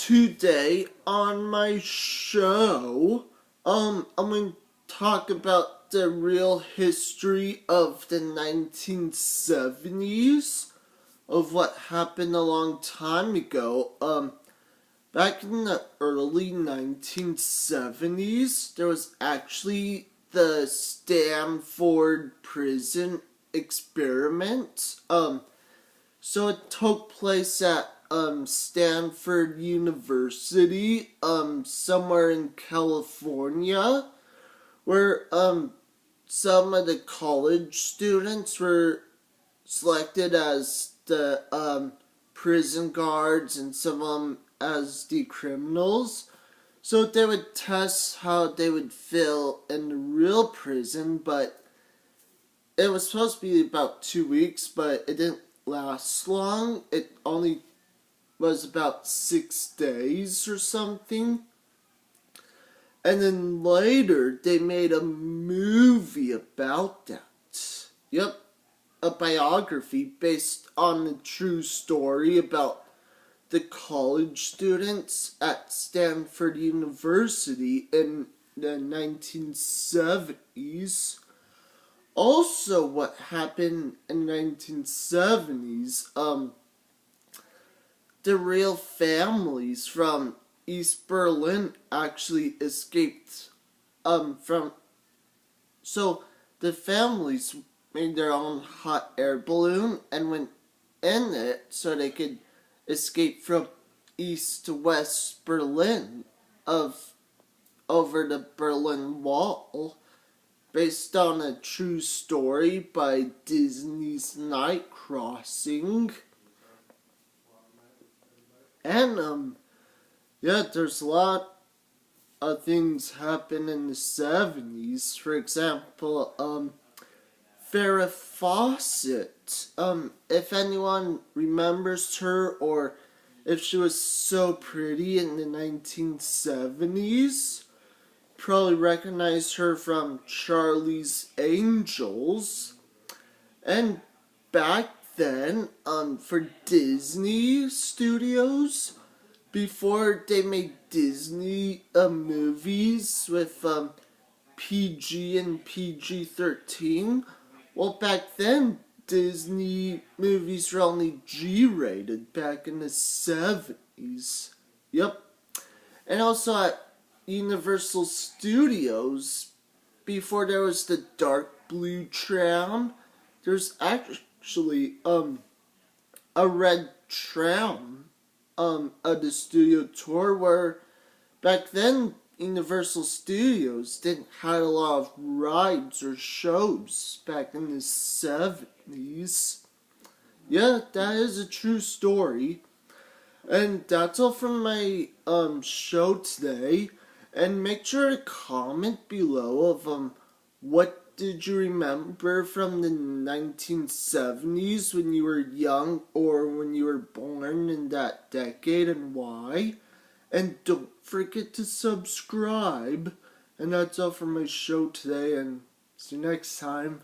Today on my show, I'm going to talk about the real history of the 1970s, of what happened a long time ago. Back in the early 1970s, there was actually the Stanford prison experiment. So it took place at Stanford University, somewhere in California, where some of the college students were selected as the prison guards and some of them as the criminals. So they would test how they would feel in the real prison, but it was supposed to be about 2 weeks, but it didn't last long. It only was about 6 days or something. And then later, they made a movie about that. Yep, a biography based on a true story about the college students at Stanford University in the 1970s. Also, what happened in the 1970s, the real families from East Berlin actually escaped from. So the families made their own hot air balloon and went in it so they could escape from East to West Berlin over the Berlin Wall, based on a true story by Disney's Night Crossing. And, there's a lot of things happen in the 70s. For example, Farrah Fawcett. If anyone remembers her, or if she was so pretty in the 1970s, probably recognize her from Charlie's Angels. And back then, for Disney Studios, before they made Disney movies with PG and PG-13, well, back then Disney movies were only G-rated back in the 70s. Yep. And also at Universal Studios, before there was the dark blue tram, there's actually a red tram of the studio tour, where back then Universal Studios didn't have a lot of rides or shows back in the 70s. Yeah, that is a true story. And that's all from my show today. And make sure to comment below of what did you remember from the 1970s when you were young, or when you were born in that decade, and why. And don't forget to subscribe. And that's all for my show today, and see you next time.